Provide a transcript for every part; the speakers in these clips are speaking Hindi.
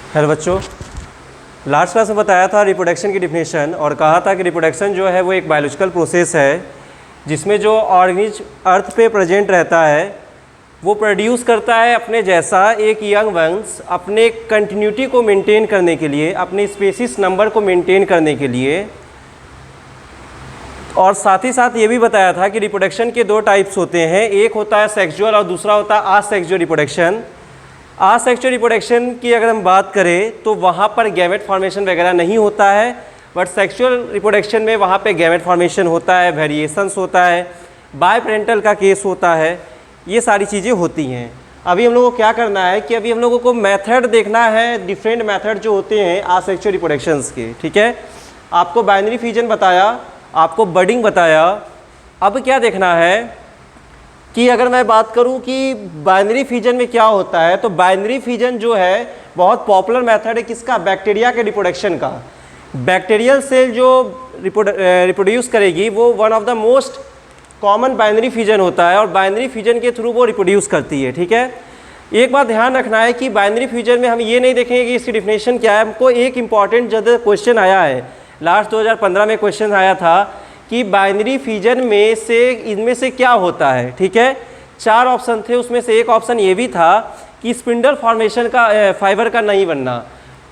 हेलो बच्चों, लास्ट क्लास में बताया था रिप्रोडक्शन की डिफिनेशन और कहा था कि रिप्रोडक्शन जो है वो एक बायोलॉजिकल प्रोसेस है जिसमें जो ऑर्गेनिज्म अर्थ पे प्रेजेंट रहता है वो प्रोड्यूस करता है अपने जैसा एक यंग वंश अपने कंटिन्यूटी को मेंटेन करने के लिए, अपने स्पीशीज नंबर को मेंटेन करने के लिए। और साथ ही साथ ये भी बताया था कि रिप्रोडक्शन के दो टाइप्स होते हैं, एक होता है सेक्सुअल और दूसरा होता है आसेक्सुअल रिप्रोडक्शन। आसेक्सुअल रिप्रोडक्शन की अगर हम बात करें तो वहाँ पर गैमेट फॉर्मेशन वगैरह नहीं होता है, बट सेक्सुअल रिप्रोडक्शन में वहाँ पे गैमेट फॉर्मेशन होता है, वेरिएशंस होता है, बाय पेरेंटल का केस होता है, ये सारी चीज़ें होती हैं। अभी हम लोगों को क्या करना है कि अभी हम लोगों को मेथड देखना है, डिफरेंट मेथड जो होते हैं आसेक्सुअल रिप्रोडक्शंस के। ठीक है, आपको बाइनरी फ्यूजन बताया, आपको बडिंग बताया। अब क्या देखना है कि अगर मैं बात करूं कि बाइनरी फ्यूजन में क्या होता है, तो बाइनरी फ्यूजन जो है बहुत पॉपुलर मेथड है किसका, बैक्टीरिया के रिप्रोडक्शन का। बैक्टीरियल सेल जो रिप्रोड्यूस करेगी वो one of the most common binary fusion होता है और बाइनरी फ्यूजन के थ्रू वो रिप्रोड्यूस करती है। ठीक है, एक बात ध्यान रखना है कि बाइनरी फ्यूजन में हम ये नहीं देखेंगे कि इसकी डिफिनेशन क्या है। हमको एक इंपॉर्टेंट जब क्वेश्चन आया है, लास्ट 2015 में क्वेश्चन आया था कि बाइनरी फ्यूजन में से इनमें से क्या होता है। ठीक है, 4 ऑप्शन थे, उसमें से एक ऑप्शन ये भी था कि स्पिंडल फॉर्मेशन का फाइबर का नहीं बनना।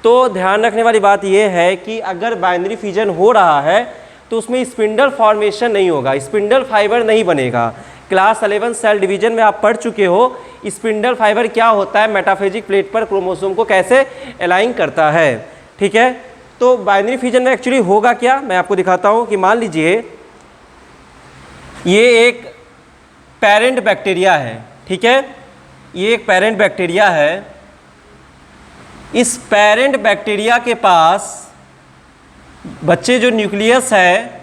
तो ध्यान रखने वाली बात यह है कि अगर बाइनरी फ्यूजन हो रहा है तो उसमें स्पिंडल फॉर्मेशन नहीं होगा, स्पिंडल फाइबर नहीं बनेगा। क्लास 11 सेल डिवीजन में आप पढ़ चुके हो स्पिंडल फाइबर क्या होता है, मेटाफेजिक प्लेट पर क्रोमोसोम को कैसे अलाइन करता है। ठीक है, तो बाइनरी फ्यूजन में एक्चुअली होगा क्या, मैं आपको दिखाता हूं कि मान लीजिए ये एक पेरेंट बैक्टीरिया है। ठीक है, ये एक पेरेंट बैक्टीरिया है। इस पेरेंट बैक्टीरिया के पास बच्चे जो न्यूक्लियस है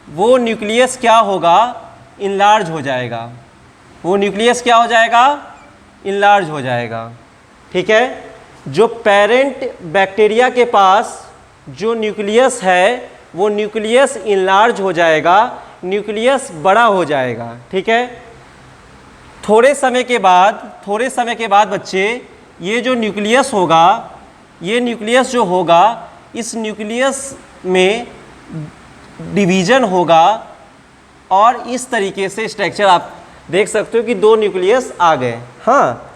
वो न्यूक्लियस क्या होगा, इनलार्ज हो जाएगा। वो न्यूक्लियस क्या हो जाएगा, इनलार्ज हो जाएगा। ठीक है, जो पेरेंट बैक्टीरिया के पास जो न्यूक्लियस है वो न्यूक्लियस इनलार्ज हो जाएगा, न्यूक्लियस बड़ा हो जाएगा। ठीक है, थोड़े समय के बाद बच्चे ये जो न्यूक्लियस होगा, ये न्यूक्लियस जो होगा, इस न्यूक्लियस में डिवीजन होगा और इस तरीके से स्ट्रक्चर आप देख सकते हो कि 2 न्यूक्लियस आ गए। हाँ,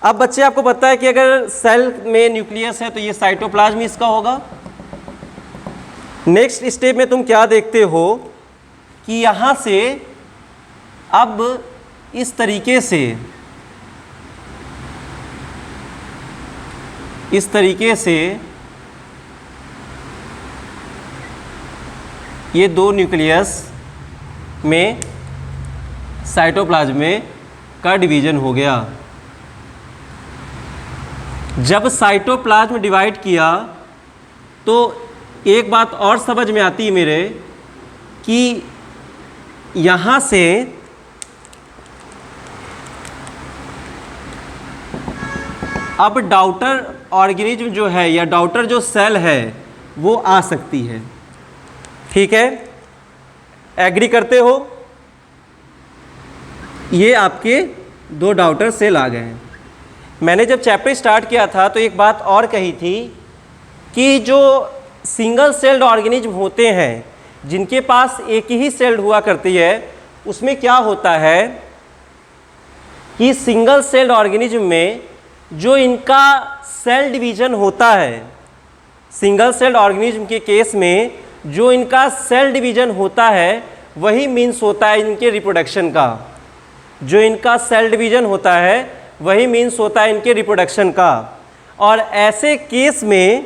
अब बच्चे आपको पता है कि अगर सेल में न्यूक्लियस है तो ये साइटोप्लाज्म इसका होगा। नेक्स्ट स्टेप में तुम क्या देखते हो कि यहाँ से अब इस तरीके से ये 2 न्यूक्लियस में साइटोप्लाज्म में का डिवीजन हो गया। जब साइटोप्लाज्म डिवाइड किया तो एक बात और समझ में आती है मेरे कि यहाँ से अब डॉटर ऑर्गेनिज्म जो है या डॉटर जो सेल है वो आ सकती है। ठीक है, एग्री करते हो? ये आपके 2 डॉटर सेल आ गए हैं। मैंने जब चैप्टर स्टार्ट किया था तो एक बात और कही थी कि जो सिंगल सेल्ड ऑर्गेनिज्म होते हैं जिनके पास एक ही सेल हुआ करती है, उसमें क्या होता है कि सिंगल सेल्ड ऑर्गेनिज्म में जो इनका सेल डिवीजन होता है, सिंगल सेल्ड ऑर्गेनिज्म के केस में जो इनका सेल डिवीजन होता है वही मीन्स होता है इनके रिप्रोडक्शन का। जो इनका सेल डिवीजन होता है वही मीन्स होता है इनके रिप्रोडक्शन का। और ऐसे केस में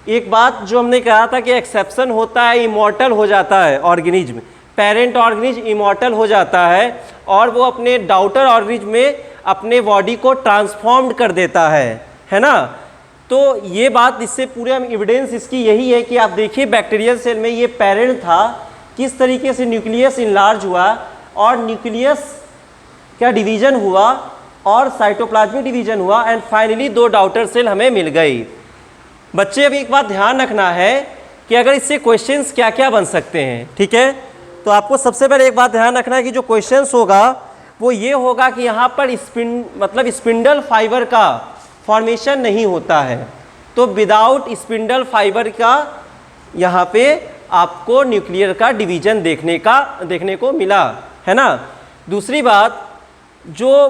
एक बात जो हमने कहा था कि एक्सेप्शन होता है, इमॉर्टल हो जाता है ऑर्गेनिज्म, पेरेंट ऑर्गेनिज्म इमॉर्टल हो जाता है और वो अपने डॉटर ऑर्गेनिज्म में अपने बॉडी को ट्रांसफॉर्म्ड कर देता है ना। तो ये बात, इससे पूरे हम एविडेंस इसकी यही है कि आप देखिए बैक्टीरियल सेल में ये पेरेंट था, किस तरीके से न्यूक्लियस इनलार्ज हुआ और न्यूक्लियस क्या डिवीजन हुआ और साइटोप्लाज्मिक डिवीजन हुआ एंड फाइनली 2 डॉटर सेल हमें मिल गई। बच्चे अभी एक बात ध्यान रखना है कि अगर इससे क्वेश्चंस क्या क्या बन सकते हैं। ठीक है, तो आपको सबसे पहले एक बात ध्यान रखना है कि जो क्वेश्चंस होगा वो ये होगा कि यहाँ पर स्पिंडल फाइबर का फॉर्मेशन नहीं होता है। तो विदाउट स्पिंडल फाइबर का यहाँ पे आपको न्यूक्लियर का डिवीजन देखने को मिला, है ना। दूसरी बात, जो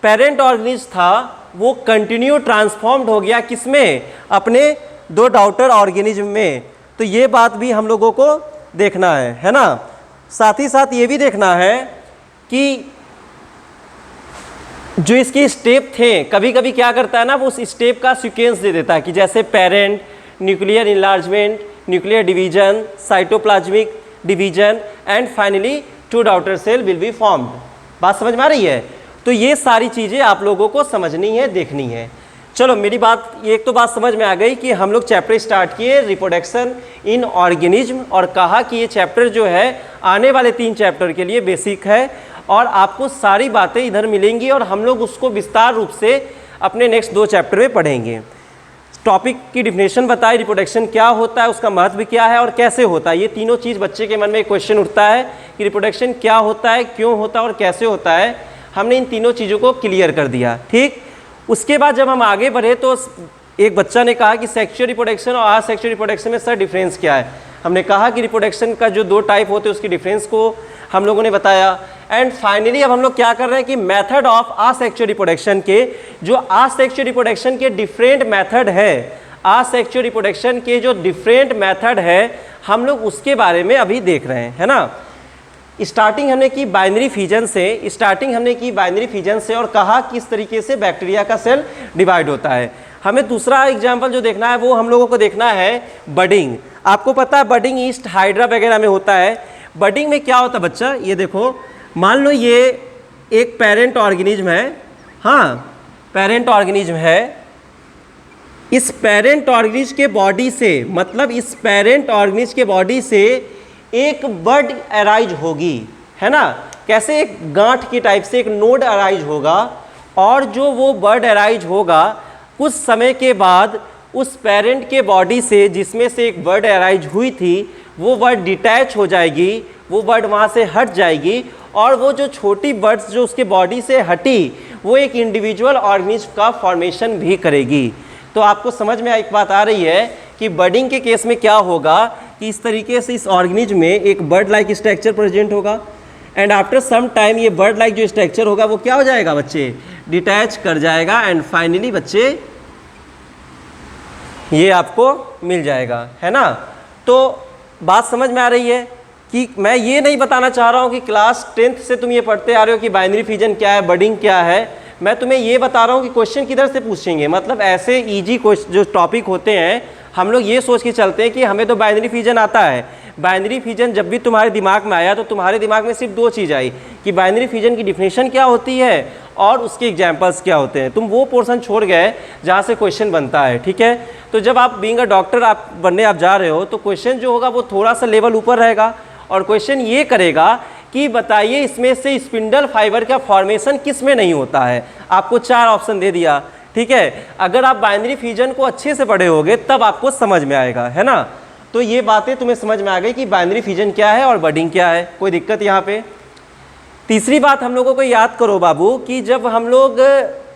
पेरेंट ऑर्गेनिज्म था वो कंटिन्यू ट्रांसफॉर्म्ड हो गया किसमें, अपने दो डॉटर ऑर्गेनिज्म में। तो ये बात भी हम लोगों को देखना है ना। साथ ही साथ ये भी देखना है कि जो इसके स्टेप थे, कभी कभी क्या करता है ना, वो उस स्टेप का सीक्वेंस दे देता है कि जैसे parent, nuclear enlargement, nuclear division, cytoplasmic division and finally two daughter cell will be formed. बात समझ में आ रही है। तो ये सारी चीज़ें आप लोगों को समझनी है, देखनी है। चलो मेरी बात, एक तो बात समझ में आ गई कि हम लोग चैप्टर स्टार्ट किए रिप्रोडक्शन इन ऑर्गेनिज्म, और कहा कि ये चैप्टर जो है आने वाले 3 चैप्टर के लिए बेसिक है और आपको सारी बातें इधर मिलेंगी और हम लोग उसको विस्तार रूप से अपने नेक्स्ट 2 चैप्टर में पढ़ेंगे। टॉपिक की डिफिनेशन बताई, रिप्रोडक्शन क्या होता है, उसका महत्व क्या है और कैसे होता है। ये तीनों चीज़ बच्चे के मन में एक क्वेश्चन उठता है कि रिप्रोडक्शन क्या होता है, क्यों होता है और कैसे होता है। हमने इन तीनों चीज़ों को क्लियर कर दिया, ठीक। उसके बाद जब हम आगे बढ़े तो एक बच्चा ने कहा कि सेक्सुअल रिप्रोडक्शन और असेक्सुअल रिप्रोडक्शन में सर डिफरेंस क्या है। हमने कहा कि रिप्रोडक्शन का जो 2 टाइप होते हैं उसकी डिफरेंस को हम लोगों ने बताया। एंड फाइनली अब हम लोग क्या कर रहे हैं कि मेथड ऑफ असेक्सुअल रिप्रोडक्शन के, जो असेक्सुअल रिप्रोडक्शन के डिफरेंट मेथड है, असेक्सुअल रिप्रोडक्शन के जो डिफरेंट मेथड है हम लोग उसके बारे में अभी देख रहे हैं, है ना। स्टार्टिंग हमने की बाइनरी फिजन से, और कहा किस तरीके से बैक्टीरिया का सेल डिवाइड होता है। हमें दूसरा एग्जाम्पल जो देखना है वो हम लोगों को देखना है बडिंग। आपको पता है बडिंग ईस्ट हाइड्रा वगैरह में होता है। बडिंग में क्या होता है बच्चा, ये देखो, मान लो ये एक पेरेंट ऑर्गेनिज्म है, हाँ पेरेंट ऑर्गेनिज्म है। इस पेरेंट ऑर्गेनिज्म के बॉडी से, मतलब इस पेरेंट ऑर्गेनिज्म के बॉडी से एक बड अराइज होगी, है ना। कैसे, एक गांठ की टाइप से एक नोड अराइज होगा, और जो वो बड अराइज होगा कुछ समय के बाद उस पेरेंट के बॉडी से, जिसमें से एक बर्ड अराइज हुई थी, वो बर्ड डिटैच हो जाएगी, वो बर्ड वहाँ से हट जाएगी, और वो जो छोटी बर्ड्स जो उसके बॉडी से हटी वो एक इंडिविजुअल ऑर्गेनिज्म का फॉर्मेशन भी करेगी। तो आपको समझ में एक बात आ रही है कि बर्डिंग के केस में क्या होगा कि इस तरीके से इस ऑर्गेनिज्म में एक बर्ड लाइक स्ट्रक्चर प्रेजेंट होगा, एंड आफ्टर सम टाइम ये बर्ड लाइक जो स्ट्रक्चर होगा वो क्या हो जाएगा बच्चे, डिटैच कर जाएगा, एंड फाइनली बच्चे ये आपको मिल जाएगा, है ना। तो बात समझ में आ रही है कि मैं ये नहीं बताना चाह रहा हूँ कि क्लास 10th से तुम ये पढ़ते आ रहे हो कि बाइनरी फिजन क्या है, बडिंग क्या है। मैं तुम्हें ये बता रहा हूँ कि क्वेश्चन किधर से पूछेंगे, मतलब ऐसे इजी जो टॉपिक होते हैं हम लोग ये सोच के चलते हैं कि हमें तो बाइनरी फिजन आता है। बाइनरी फिजन जब भी तुम्हारे दिमाग में आया तो तुम्हारे दिमाग में सिर्फ 2 चीज़ आई कि बाइनरी फिजन की डिफिनेशन क्या होती है और उसके एग्जाम्पल्स क्या होते हैं। तुम वो पोर्शन छोड़ गए जहाँ से क्वेश्चन बनता है, ठीक है। तो जब आप बीइंग अ डॉक्टर आप बनने आप जा रहे हो तो क्वेश्चन जो होगा वो थोड़ा सा लेवल ऊपर रहेगा, और क्वेश्चन ये करेगा कि बताइए इसमें से स्पिंडल फाइबर का फॉर्मेशन किस में नहीं होता है। आपको 4 ऑप्शन दे दिया, ठीक है। अगर आप बाइनरी फिजन को अच्छे से पढ़े होगे तब आपको समझ में आएगा, है ना। तो ये बातें तुम्हें समझ में आ गई कि बाइनरी फिजन क्या है और बडिंग क्या है, कोई दिक्कत यहाँ पे। तीसरी बात हम लोगों को याद करो बाबू कि जब हम लोग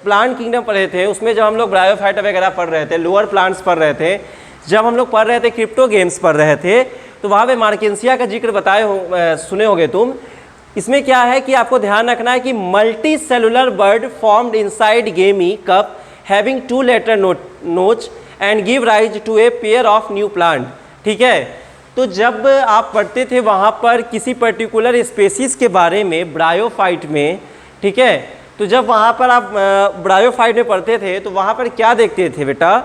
प्लांट किंगडम पढ़े थे उसमें जब हम लोग ब्रायोफाइटा वगैरह पढ़ रहे थे, लोअर प्लांट्स पढ़ रहे थे, जब हम लोग पढ़ रहे थे क्रिप्टोगेम्स पढ़ रहे थे, तो वहाँ पे मार्केंसिया का जिक्र सुने होगे तुम। इसमें क्या है कि आपको ध्यान रखना है कि multi cellular bud formed inside gemma cup having 2 lateral notch and give rise to a pair of new plant, ठीक है। तो जब आप पढ़ते थे वहाँ पर किसी पर्टिकुलर स्पेसीज के बारे में ब्रायोफाइट में, ठीक है, तो जब वहाँ पर आप ब्रायोफाइट में पढ़ते थे तो वहाँ पर क्या देखते थे बेटा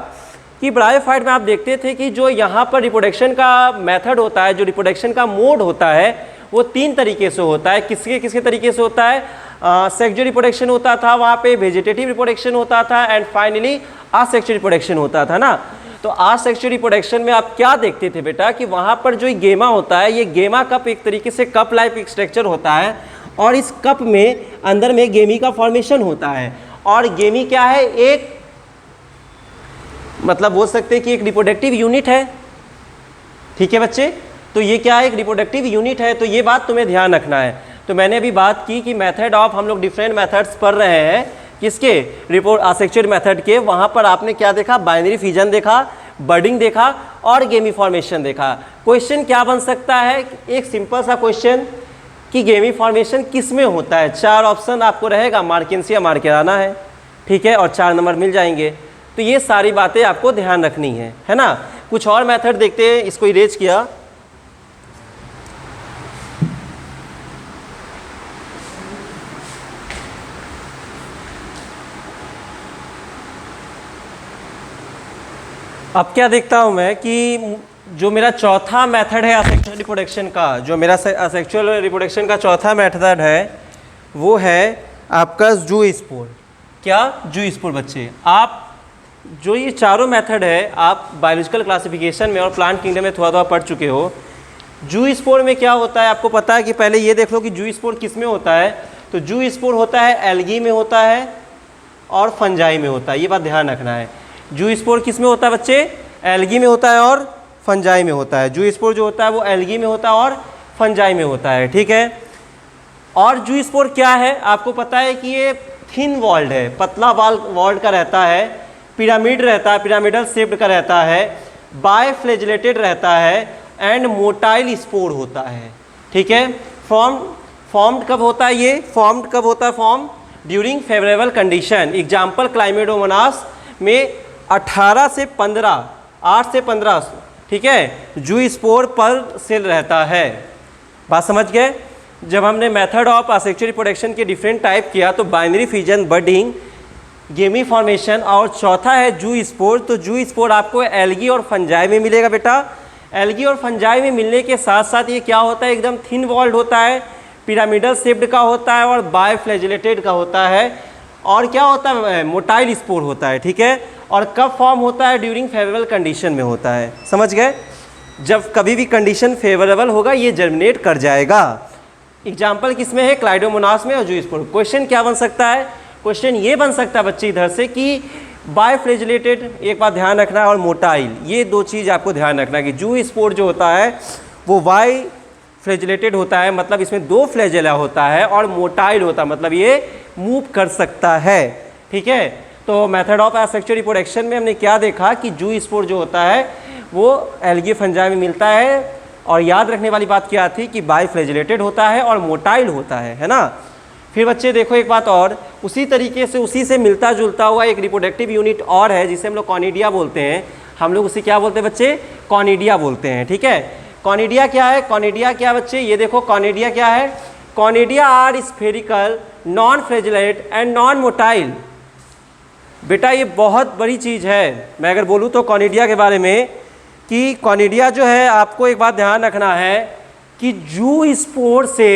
कि ब्रायोफाइट में आप देखते थे कि जो यहाँ पर रिप्रोडक्शन का मेथड होता है, जो रिप्रोडक्शन का मोड होता है वो 3 तरीके से होता है। किसके तरीके से होता है, सेक्सुअल रिप्रोडक्शन होता था, वहाँ पे वेजिटेटिव रिप्रोडक्शन होता था, एंड फाइनली असेक्सुअल रिप्रोडक्शन होता था ना। तो असेक्सुअल रिप्रोडक्शन में आप क्या देखते थे बेटा कि वहाँ पर जो गेमा होता है, ये गेमा कप एक तरीके से कप लाइक एक स्ट्रक्चर होता है, और इस कप में अंदर में गेमी का फॉर्मेशन होता है। और गेमी क्या है, एक मतलब बोल सकते हैं कि एक रिप्रोडक्टिव यूनिट है, ठीक है बच्चे। तो ये क्या है, एक रिप्रोडक्टिव यूनिट है। तो ये बात तुम्हें ध्यान रखना है। तो मैंने अभी बात की कि मेथड ऑफ, हम लोग डिफरेंट मेथड्स पढ़ रहे हैं किसके, असेक्चुअल मेथड के। वहाँ पर आपने क्या देखा, बाइनरी फिजन देखा, बडिंग देखा और गेमी फॉर्मेशन देखा। क्वेश्चन क्या बन सकता है, एक सिंपल सा क्वेश्चन कि गेमी फॉर्मेशन किस में होता है। 4 ऑप्शन आपको रहेगा, मार्केंसिया मार्केराना है, ठीक है, और 4 नंबर मिल जाएंगे। तो ये सारी बातें आपको ध्यान रखनी है ना। कुछ और मेथड देखते हैं, इसको इरेज किया। अब क्या देखता हूं मैं कि जो मेरा चौथा मेथड है असेक्सुअल रिप्रोडक्शन का, जो मेरा असेक्सुअल रिप्रोडक्शन का चौथा मेथड है वो है आपका जू स्पोर। क्या, जू स्पोर। बच्चे आप जो ये चारों मेथड है आप बायोलॉजिकल क्लासिफिकेशन में और प्लांट किंगडम में थोड़ा पढ़ चुके हो। जू स्पोर में क्या होता है आपको पता है कि पहले ये देख लो कि जू स्पोर किस में होता है। तो जू स्पोर होता है एल्गी में होता है और फंजाई में होता है, ये बात ध्यान रखना है। जू स्पोर किस में होता है बच्चे, एल्गी में होता है और फंजाई में होता है। जू स्पोर जो होता है वो एल्गी में होता है और फंजाई में होता है, ठीक है। और जू स्पोर क्या है आपको पता है कि ये थिन वॉल्ड है, पतला वॉल्ड का रहता है, पिरामिड रहता है, पिरामिडल शेप्ड का रहता है, बायफ्लैजेलेटेड रहता है एंड मोटाइल स्पोर होता है, ठीक है। फॉर्म्ड कब होता है, ये फॉर्म्ड कब होता है, form during favourable condition. Example Chlamydomonas में 8 से 15, ठीक है, जू स्पोर पर सेल रहता है। बात समझ गए। जब हमने मेथड ऑफ असेक्सुअल रिप्रोडक्शन के डिफरेंट टाइप किया तो बाइनरी फिजन, बडिंग, गेमी फॉर्मेशन और चौथा है जू स्पोर। तो जू स्पोर आपको एल्गी और फंजाई में मिलेगा बेटा। एल्गी और फंजाई में मिलने के साथ साथ ये क्या होता है, एकदम थिन वॉल्ड होता है, पिरामिडल शेप्ड का होता है और बायफ्लैजेलेटेड का होता है और क्या होता है, मोटाइल स्पोर होता है, ठीक है। और कब फॉर्म होता है, ड्यूरिंग फेवरेबल कंडीशन में होता है। समझ गए। जब कभी भी कंडीशन फेवरेबल होगा ये जर्मिनेट कर जाएगा। एग्जाम्पल किसमें है, क्लाइडोमोनास में और जू स्पोर। क्वेश्चन क्या बन सकता है, क्वेश्चन ये बन सकता है बच्चे इधर से कि बायफ्लैजेलेटेड, एक बात ध्यान रखना है, और मोटाइल, ये दो चीज़ आपको ध्यान रखना है कि जू स्पोर जो होता है वो बायफ्लैजेलेटेड होता है, मतलब इसमें 2 फ्लैजेला होता है, और मोटाइल होता है मतलब ये मूव कर सकता है, ठीक है। तो मेथड ऑफ असेक्सुअल रिप्रोडक्शन में हमने क्या देखा कि जू स्पोर जो होता है वो एल्गी फंजाई में मिलता है, और याद रखने वाली बात क्या थी कि बायफ्लैजेलेटेड होता है और मोटाइल होता है ना। फिर बच्चे देखो एक बात और, उसी तरीके से उसी से मिलता जुलता हुआ एक रिप्रोडक्टिव यूनिट और है जिसे हम लोग कॉनिडिया बोलते हैं। हम लोग उसे क्या बोलते हैं बच्चे, कॉनिडिया बोलते हैं, ठीक है। कॉनिडिया क्या है, कॉनिडिया क्या बच्चे, ये देखो कॉनिडिया क्या है, conidia are spherical, non flagellate and non motile. बेटा ये बहुत बड़ी चीज़ है। मैं अगर बोलूँ तो कॉनिडिया के बारे में कि कॉनिडिया जो है, आपको एक बात ध्यान रखना है कि जू स्पोर से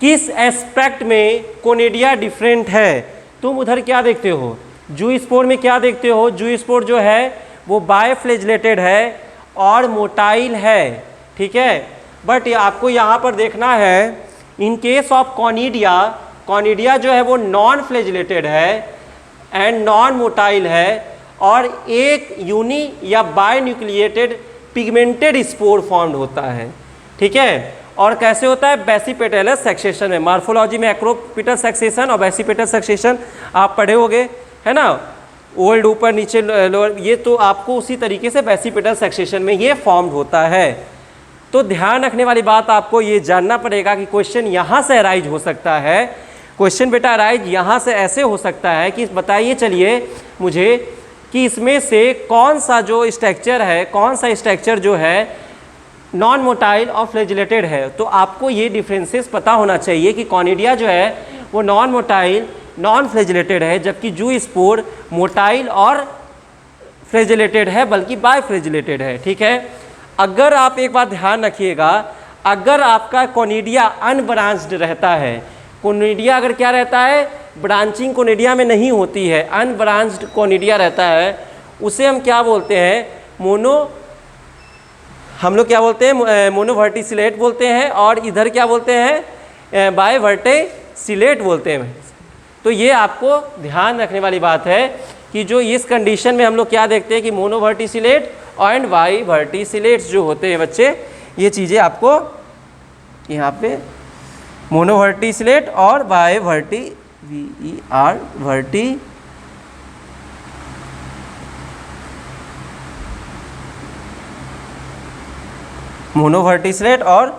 किस एस्पेक्ट में कॉनिडिया डिफरेंट है। तुम उधर क्या देखते हो, जू स्पोर में क्या देखते हो, जू स्पोर जो है वो बायफ्लैजेलेटेड है और मोटाइल है, ठीक है। बट आपको यहाँ पर देखना है in case of conidia, conidia जो है वो नॉन फ्लैजेलेटेड है एंड नॉन मोटाइल है, और एक यूनी या बायन्यूक्लिएटेड पिगमेंटेड स्पोर फॉर्म्ड होता है, ठीक है। और कैसे होता है, बेसिपेटलस सक्सेशन में। मार्फोलॉजी में एक्रोपिटल सक्सेशन और बेसिपेटल सक्सेशन आप पढ़े होगे, है ना, ओल्ड ऊपर नीचे लोअर, ये तो आपको उसी तरीके से बेसिपेटल सक्सेशन में ये फॉर्म्ड होता है। तो ध्यान रखने वाली बात आपको ये जानना पड़ेगा कि क्वेश्चन यहाँ से अराइज हो सकता है। क्वेश्चन बेटा अराइज यहाँ से ऐसे हो सकता है कि बताइए चलिए मुझे कि इसमें से कौन सा जो स्ट्रक्चर है, कौन सा स्ट्रक्चर जो है नॉन मोटाइल और फ्लैजेलेटेड है। तो आपको ये डिफरेंसेस पता होना चाहिए कि कॉनिडिया जो है वो नॉन मोटाइल, नॉन फ्लैजेलेटेड है, जबकि जू स्पोर मोटाइल और फ्लैजेलेटेड है, बल्कि बायफ्लैजेलेटेड है, ठीक है। अगर आप एक बात ध्यान रखिएगा, अगर आपका कॉनिडिया अनब्रांच्ड रहता है, कॉनिडिया अगर क्या रहता है, ब्रांचिंग कॉनिडिया में नहीं होती है, अनब्रांच्ड कॉनिडिया रहता है, उसे हम क्या बोलते हैं, हम लोग क्या बोलते हैं, मोनोवर्टिसिलेट बोलते हैं, और इधर क्या बोलते हैं, बायवर्टिसिलेट बोलते हैं। तो ये आपको ध्यान रखने वाली बात है कि जो इस कंडीशन में हम लोग क्या देखते हैं कि मोनोवर्टिसिलेट एंड बायवर्टिसिलेट्स जो होते हैं बच्चे, ये चीज़ें आपको यहाँ पे मोनोवर्टिसिलेट और VER वर्टी मोनोवर्टिसिलेट और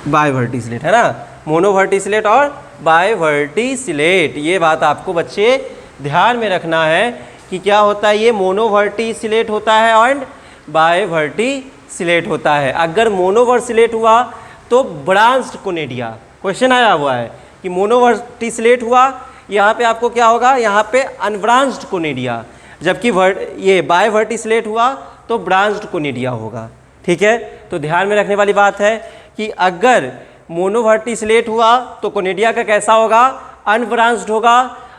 बायवर्टिसिलेट, है ना, मोनोवर्टिसिलेट और बायवर्टिसिलेट। ये बात आपको बच्चे ध्यान में रखना है कि क्या होता है, ये मोनोवर्टिसिलेट होता है और बायवर्टिसिलेट होता है। अगर मोनोवर्टिसिलेट हुआ तो ब्रांच्ड कोनिडिया, क्वेश्चन आया हुआ है कि मोनोवर्टिसिलेट हुआ, यहाँ पे आपको क्या होगा, यहाँ पे अनब्रांच्ड कोनिडिया, जबकि ये बायवर्टिसिलेट हुआ तो ब्रांच्ड कोनिडिया होगा। ठीक है, तो ध्यान में रखने वाली बात है कि अगर मोनोवर्टिसिलेट हुआ तो कोनिडिया का कैसा होगा, अनब्रांच्ड होगा।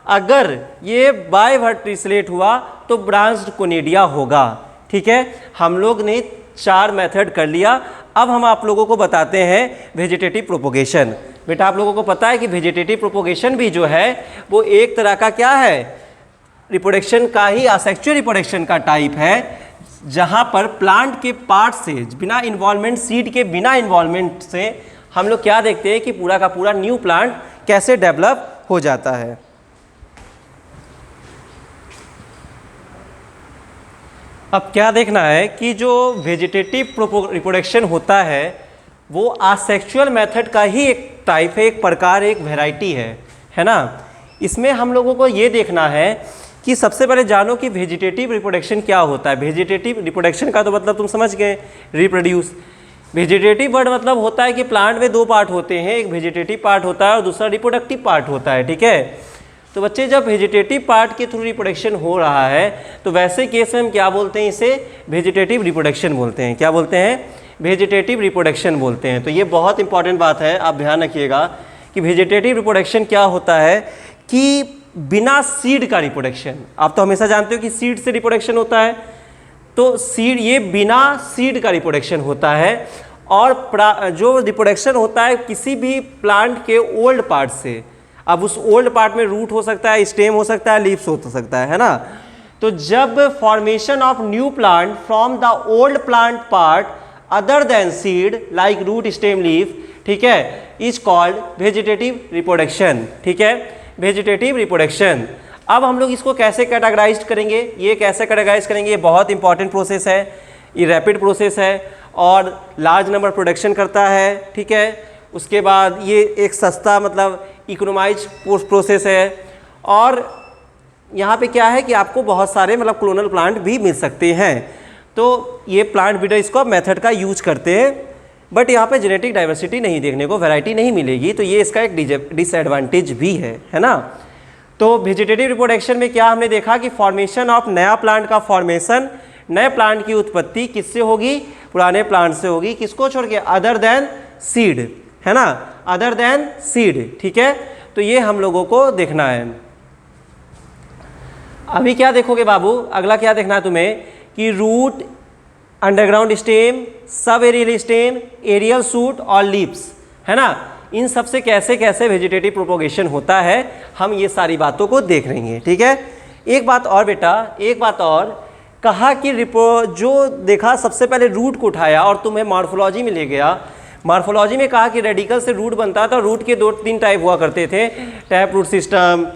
अगर ये बायवर्टिसिलेट हुआ तो ब्रांच्ड कोनिडिया होगा। ठीक है, हम लोग ने 4 मेथड कर लिया। अब हम आप लोगों को बताते हैं वेजिटेटिव प्रोपोगेशन। बेटा आप लोगों को पता है कि वेजिटेटिव प्रोपोगेशन भी जो है वो एक तरह का क्या है, रिप्रोडक्शन का ही, असेक्सुअल रिप्रोडक्शन का टाइप है, जहाँ पर प्लांट के पार्ट से बिना इन्वॉल्वमेंट, सीड के बिना इन्वॉल्वमेंट से हम लोग क्या देखते हैं कि पूरा का पूरा न्यू प्लांट कैसे डेवलप हो जाता है। अब क्या देखना है कि जो वेजिटेटिव रिप्रोडक्शन होता है वो असेक्सुअल मेथड का ही एक टाइप है, एक प्रकार, एक वैरायटी है ना। इसमें हम लोगों को ये देखना है कि सबसे पहले जानो कि वेजिटेटिव रिप्रोडक्शन क्या होता है। वेजिटेटिव रिप्रोडक्शन का तो मतलब तुम समझ गए, रिप्रोड्यूस। वेजिटेटिव वर्ड मतलब होता है कि प्लांट में 2 पार्ट होते हैं, एक वेजिटेटिव पार्ट होता है और दूसरा रिप्रोडक्टिव पार्ट होता है। ठीक है, तो बच्चे जब वेजिटेटिव पार्ट के थ्रू रिप्रोडक्शन हो रहा है तो वैसे केस में हम क्या बोलते हैं, इसे वेजिटेटिव रिप्रोडक्शन बोलते हैं। क्या बोलते हैं, वेजिटेटिव रिप्रोडक्शन बोलते हैं। तो ये बहुत इंपॉर्टेंट बात है, आप ध्यान रखिएगा कि वेजिटेटिव रिप्रोडक्शन क्या होता है कि बिना सीड का रिप्रोडक्शन। आप तो हमेशा जानते हो कि सीड से रिप्रोडक्शन होता है, तो सीड, ये बिना सीड का रिप्रोडक्शन होता है। और जो रिप्रोडक्शन होता है किसी भी प्लांट के ओल्ड पार्ट से, अब उस ओल्ड पार्ट में रूट हो सकता है, स्टेम हो सकता है, लीव्स हो सकता है ना। तो जब formation of new plant from the old plant part other than seed like root, stem, leaf, ठीक है, इज कॉल्ड वेजिटेटिव रिप्रोडक्शन। ठीक है, वेजिटेटिव रिप्रोडक्शन। अब हम लोग इसको कैसे कैटेगराइज करेंगे, ये कैसे कैटेगराइज करेंगे, ये बहुत इंपॉर्टेंट प्रोसेस है, ये रैपिड प्रोसेस है और लार्ज नंबर प्रोडक्शन करता है। ठीक है, उसके बाद ये एक सस्ता मतलब इकोनोमाइज प्रोसेस है। और यहाँ पे क्या है कि आपको बहुत सारे मतलब क्लोनल प्लांट भी मिल सकते हैं। तो ये प्लांट ब्रीडर इसको मेथड का यूज करते हैं, बट यहाँ पे जेनेटिक डाइवर्सिटी नहीं देखने को, वैरायटी नहीं मिलेगी, तो ये इसका एक डिसएडवांटेज भी है ना। तो वेजिटेटिव रिप्रोडक्शन में क्या हमने देखा कि फॉर्मेशन ऑफ नया प्लांट का फॉर्मेशन, नए प्लांट की उत्पत्ति किससे होगी, पुराने प्लांट से होगी, किसको छोड़ के, अदर देन सीड, है ना, अदर देन सीड। ठीक है, तो ये हम लोगों को देखना है। अभी क्या देखोगे बाबू, अगला क्या देखना है तुम्हें कि root, underground stem, sub aerial stem, aerial shoot और लीव्स, है ना, इन सब से कैसे कैसे वेजिटेटिव प्रोपोगेशन होता है, हम ये सारी बातों को देख लेंगे। ठीक है, एक बात और बेटा, एक बात और, कहा कि जो देखा सबसे पहले रूट को उठाया और तुम्हें मॉर्फोलॉजी में ले गया। मॉर्फोलॉजी में कहा कि रेडिकल से रूट बनता था, रूट के 2-3 टाइप हुआ करते थे, tap root system,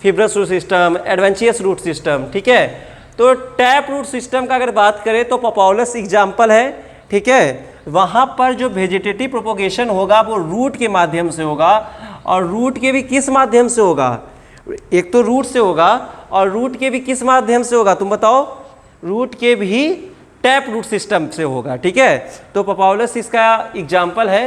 fibrous root system, adventitious root system. ठीक है, तो टैप रूट सिस्टम का अगर बात करें तो पॉपुलस एग्जाम्पल है। ठीक है, वहाँ पर जो वेजिटेटिव प्रोपोगेशन होगा वो रूट के माध्यम से होगा, और रूट के भी किस माध्यम से होगा, एक तो रूट से होगा और रूट के भी किस माध्यम से होगा, तुम बताओ, रूट के भी टैप रूट सिस्टम से होगा। ठीक है, तो पॉपुलस इसका एग्जाम्पल है।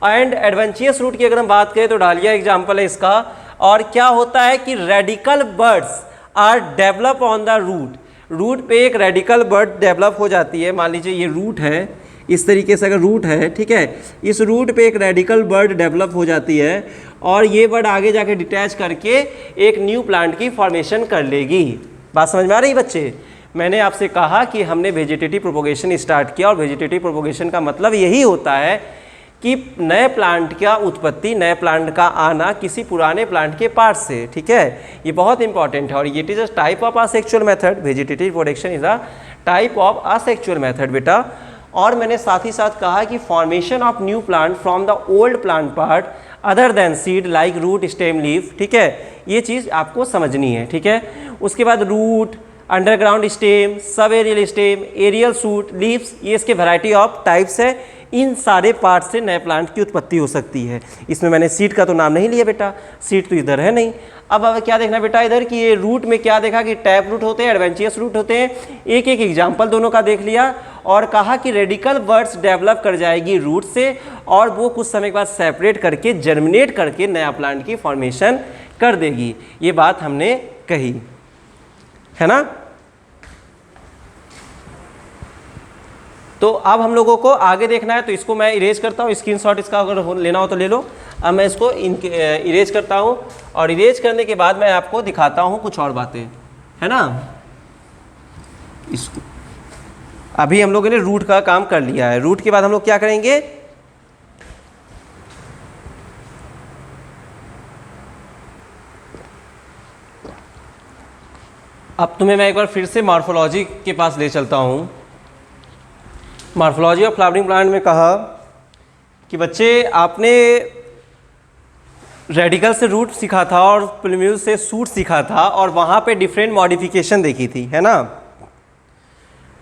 एंड एडवेंचियस रूट की अगर हम बात करें तो डालिया एग्जाम्पल है इसका। और क्या होता है कि radical buds are develop on the root, root पे एक रेडिकल बर्ड डेवलप हो जाती है। मान लीजिए ये रूट है, इस तरीके से अगर रूट है, ठीक है, इस रूट पे एक रेडिकल बर्ड डेवलप हो जाती है और ये बर्ड आगे जाके डिटैच करके एक न्यू प्लांट की फॉर्मेशन कर लेगी। बात समझ में आ रही बच्चे? मैंने आपसे कहा कि हमने वेजिटेटिव प्रोपोगेशन स्टार्ट किया और वेजिटेटिव प्रोपोगेशन का मतलब यही होता है कि नए प्लांट का उत्पत्ति, नए प्लांट का आना किसी पुराने प्लांट के पार्ट से। ठीक है, ये बहुत इंपॉर्टेंट है और it is a type of asexual method. Vegetative reproduction is a type of asexual method बेटा। और मैंने साथ ही साथ कहा कि formation of new plant from the old plant part other than seed like root stem leaf, ठीक है, ये चीज़ आपको समझनी है, ठीक है। उसके बाद root, underground stem, sub aerial stem, aerial shoot, leaves, ये इसके वैरायटी ऑफ टाइप्स है। इन सारे पार्ट से नए प्लांट की उत्पत्ति हो सकती है। इसमें मैंने सीड का तो नाम नहीं लिया बेटा, सीड तो इधर है नहीं। अब क्या देखना बेटा इधर कि ये रूट में क्या देखा कि टैप रूट होते हैं, एडवेंचियस रूट होते हैं। एक एक एग्जाम्पल दोनों का देख लिया और कहा कि रेडिकल बर्ड्स डेवलप कर जाएगी रूट से और वो कुछ समय के बाद सेपरेट करके जर्मिनेट करके नया प्लांट की फॉर्मेशन कर देगी। ये बात हमने कही है ना। तो अब हम लोगों को आगे देखना है, तो इसको मैं इरेज करता हूँ, स्क्रीनशॉट इसका अगर लेना हो तो ले लो। अब मैं इसको इरेज करता हूँ और इरेज करने के बाद मैं आपको दिखाता हूँ कुछ और बातें, है ना। इसको अभी हम लोगों ने रूट का काम कर लिया है। रूट के बाद हम लोग क्या करेंगे, अब तुम्हें मैं एक बार फिर से मॉर्फोलॉजी के पास ले चलता हूँ। मॉर्फोलॉजी ऑफ फ्लावरिंग प्लांट में कहा कि बच्चे आपने रेडिकल से रूट सीखा था और प्लूम्यूल से शूट सीखा था और वहाँ पे डिफरेंट मॉडिफिकेशन देखी थी, है ना।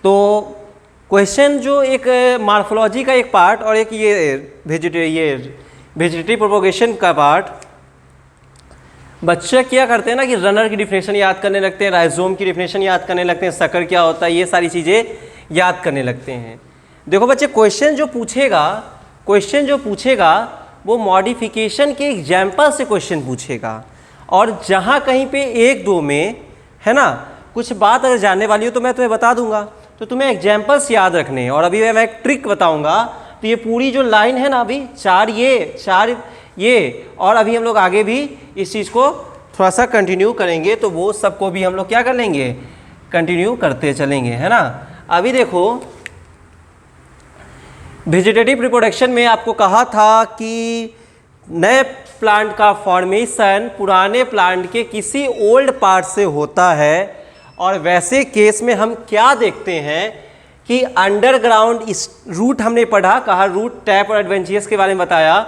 तो क्वेश्चन जो एक मॉर्फोलॉजी का एक पार्ट और एक ये वेजिटेटिव प्रोपोगेशन का पार्ट, बच्चे क्या करते हैं ना कि रनर की डिफिनेशन याद करने लगते हैं, राइजोम की डिफिनेशन याद करने लगते हैं, सकर क्या होता है, ये सारी चीज़ें याद करने लगते हैं। देखो बच्चे क्वेश्चन जो पूछेगा वो मॉडिफिकेशन के एग्जाम्पल से क्वेश्चन पूछेगा और जहाँ कहीं पे एक दो में, है ना, कुछ बात अगर जानने वाली हो तो मैं तुम्हें बता दूंगा, तो तुम्हें एग्जाम्पल्स याद रखने हैं। और अभी मैं एक ट्रिक बताऊंगा, तो ये पूरी जो लाइन है ना, अभी चार ये और अभी हम लोग आगे भी इस चीज़ को थोड़ा सा कंटिन्यू करेंगे, तो वो सबको भी हम लोग क्या कर लेंगे, कंटिन्यू करते चलेंगे, है ना। अभी देखो वेजिटेटिव रिप्रोडक्शन में आपको कहा था कि नए प्लांट का फॉर्मेशन पुराने प्लांट के किसी ओल्ड पार्ट से होता है और वैसे केस में हम क्या देखते हैं कि अंडरग्राउंड रूट हमने पढ़ा, कहा रूट, टैप और एडवेंचियस के बारे में बताया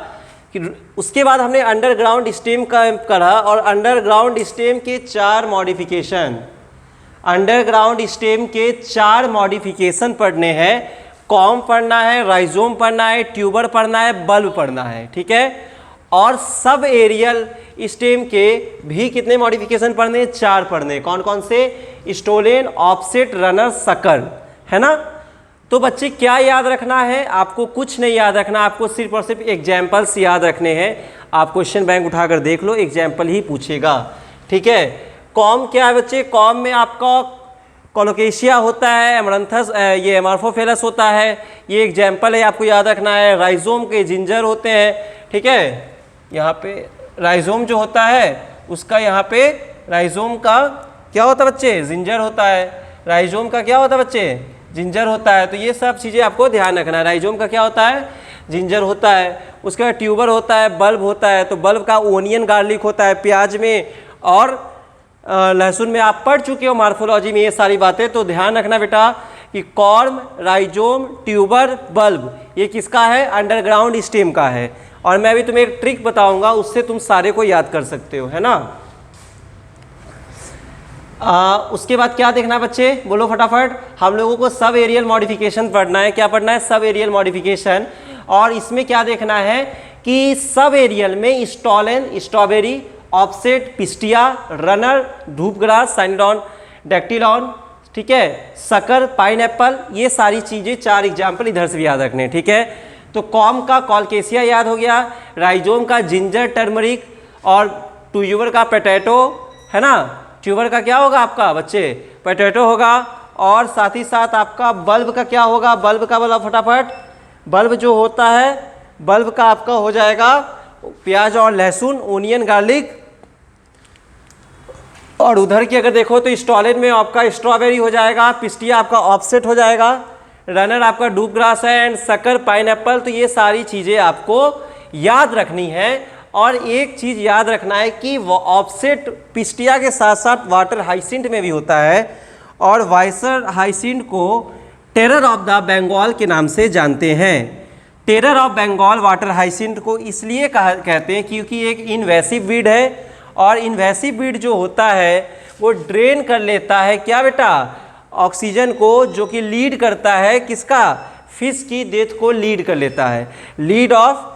कि उसके बाद हमने अंडरग्राउंड स्टेम का करा और अंडरग्राउंड स्टेम के चार मॉडिफिकेशन, अंडरग्राउंड स्टेम के चार मॉडिफिकेशन पढ़ने हैं। कॉम पढ़ना है, राइजोम पढ़ना है, ट्यूबर पढ़ना है, बल्ब पढ़ना है, ठीक है। और सब एरियल स्टेम के भी कितने मॉडिफिकेशन पढ़ने हैं, चार पढ़ने। कौन कौन से, स्टोलेन, ऑफसेट, रनर, सकर, है ना। तो बच्चे क्या याद रखना है, आपको कुछ नहीं याद रखना, आपको सिर्फ और सिर्फ एग्जाम्पल्स याद रखने हैं। आप क्वेश्चन बैंक उठाकर देख लो, एग्जाम्पल ही पूछेगा, ठीक है। कॉम क्या है बच्चे, कॉम में आपका कोलोकेशिया होता है, एमरंथस, ये एमार्फोफेलस होता है, ये एग्जाम्पल है, आपको याद रखना है। राइजोम के जिंजर होते हैं, ठीक है। यहाँ पे राइजोम जो होता है उसका, यहाँ पे राइजोम का क्या होता है बच्चे, जिंजर होता है। राइजोम का क्या होता है बच्चे, जिंजर होता है। तो ये सब चीज़ें आपको ध्यान रखना है। राइजोम का क्या होता है, जिंजर होता है। उसके बाद ट्यूबर होता है, बल्ब होता है। तो बल्ब का ओनियन गार्लिक होता है प्याज में, और लहसुन में आप पढ़ चुके हो मॉर्फोलॉजी में ये सारी बातें। तो ध्यान रखना बेटा कि कॉर्म, राइजोम, ट्यूबर, बल्ब, ये किसका है, अंडरग्राउंड स्टेम का है। और मैं भी तुम्हें एक ट्रिक बताऊंगा, उससे तुम सारे को याद कर सकते हो, है ना। उसके बाद क्या देखना बच्चे, बोलो फटाफट। हम लोगों को सब एरियल मॉडिफिकेशन पढ़ना है। क्या पढ़ना है, सब एरियल मॉडिफिकेशन। और इसमें क्या देखना है कि सब एरियल में stolon, strawberry, offset, Pistia, runner, धूपग्रास, साइनोडॉन, डैक्टिलॉन, ठीक है, सकर, पाइनएप्पल, ये सारी चीज़ें चार एग्जाम्पल इधर से भी याद रखने, ठीक है। तो कॉम का कॉलकेसिया याद हो गया, राइजोम का जिंजर, टर्मरिक, और ट्यूबर का पोटैटो, है ना। ट्यूबर का क्या होगा आपका बच्चे, पोटैटो होगा। और साथ ही साथ आपका बल्ब का क्या होगा, बल्ब का बोला फटाफट। बल्ब जो होता है, बल्ब का आपका हो जाएगा प्याज और लहसुन, ओनियन, गार्लिक। और उधर की अगर देखो तो स्टॉलेन में आपका स्ट्रॉबेरी हो जाएगा, पिस्टिया आपका ऑफसेट हो जाएगा, रनर आपका डूब ग्रास है, एंड सकर, पाइनएप्पल। तो ये सारी चीज़ें आपको याद रखनी है। और एक चीज़ याद रखना है कि वो ऑफसेट पिस्टिया के साथ साथ वाटर हाइसिंट में भी होता है, और वाइसर हाइसिंट को टेरर ऑफ द बंगाल के नाम से जानते हैं। Terror of Bengal water hyacinth को इसलिए कहते हैं क्योंकि एक इन्वेसिव वीड है, और इन्वेसिव वीड जो होता है वो ड्रेन कर लेता है क्या बेटा, ऑक्सीजन को, जो कि लीड करता है किसका, फिश की डेथ को लीड कर लेता है, lead of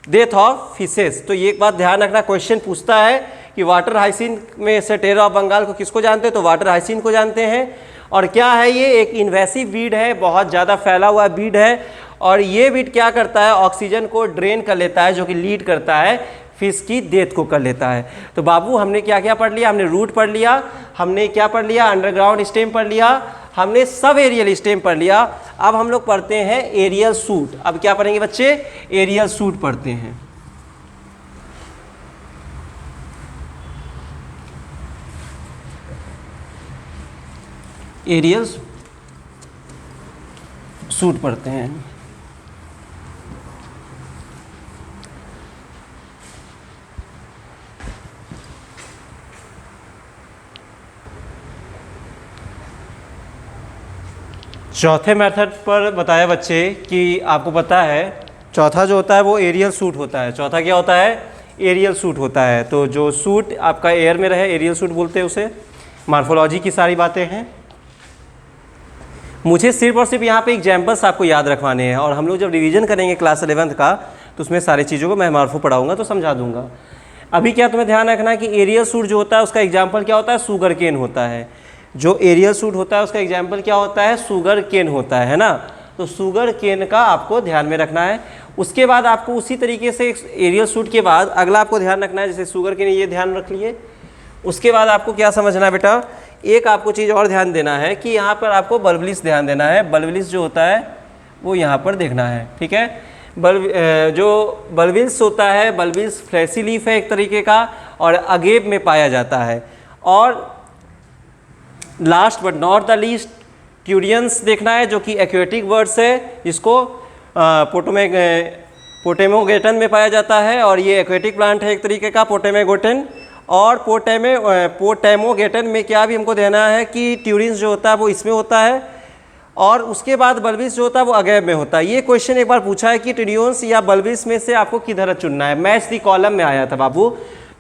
death of fishes. तो ये एक बात ध्यान रखना, क्वेश्चन पूछता है कि वाटर हाइसिंथ में से टेरर ऑफ बंगाल को किसको जानते हैं, तो वाटर हाइसिंथ को जानते हैं। और क्या है, ये एक इन्वेसिव वीड है, बहुत ज़्यादा फैला हुआ वीड है, और ये वीड क्या करता है, ऑक्सीजन को ड्रेन कर लेता है, जो कि लीड करता है फिश की डेथ को कर लेता है। तो बाबू हमने क्या क्या पढ़ लिया, हमने रूट पढ़ लिया, हमने क्या पढ़ लिया, अंडरग्राउंड स्टेम पढ़ लिया, हमने सब एरियल स्टेम पढ़ लिया। अब हम लोग पढ़ते हैं एरियल सूट। अब क्या पढ़ेंगे बच्चे, एरियल सूट पढ़ते हैं। एरियल सूट पढ़ते हैं। चौथे मेथड पर बताया बच्चे कि आपको पता है चौथा जो होता है वो एरियल सूट होता है। चौथा क्या होता है, एरियल सूट होता है। तो जो सूट आपका एयर में रहे एरियल सूट बोलते हैं उसे। मार्फोलॉजी की सारी बातें हैं। मुझे सिर्फ और सिर्फ यहाँ पे एग्जाम्पल्स आपको याद रखवाने हैं, और हम लोग जब रिवीजन करेंगे क्लास 11th का तो उसमें सारी चीज़ों को मैं मार्फो पढ़ाऊँगा तो समझा दूंगा। अभी क्या तुम्हें ध्यान रखना कि एरियल सूट जो होता है उसका एग्जाम्पल क्या होता है, शुगर केन होता है। जो एरियल सूट होता है उसका एग्जाम्पल क्या होता है, शुगर केन होता है ना। तो शुगर केन का आपको ध्यान में रखना है। उसके बाद आपको उसी तरीके से एरियल सूट के बाद अगला आपको ध्यान रखना है, जैसे शुगर केन ये ध्यान रख लिए। उसके बाद आपको क्या समझना है बेटा, एक आपको चीज़ और ध्यान देना है कि यहाँ पर आपको बल्बिलिस ध्यान देना है। बल्बिलिस जो होता है वो यहाँ पर देखना है, ठीक है। जो बल्बिलिस होता है, बल्बिलिस फ्लैसी लीफ है एक तरीके का, और अगेब में पाया जाता है। और last but not the least turions देखना है, जो कि एक्वेटिक वर्ड्स है, जिसको पोटेमोगेटन में पाया जाता है, और ये एक्वेटिक प्लांट है एक तरीके का पोटेमोगेटन। और पोटेमोगेटन में क्या भी हमको देना है कि ट्यूरियंस जो होता है वो इसमें होता है, और उसके बाद बल्बिस जो होता है वो अगेब में होता है। ये क्वेश्चन एक बार पूछा है कि ट्यूरियंस या बल्बिस में से आपको किधर चुनना है, मैच दी कॉलम में आया था बाबू,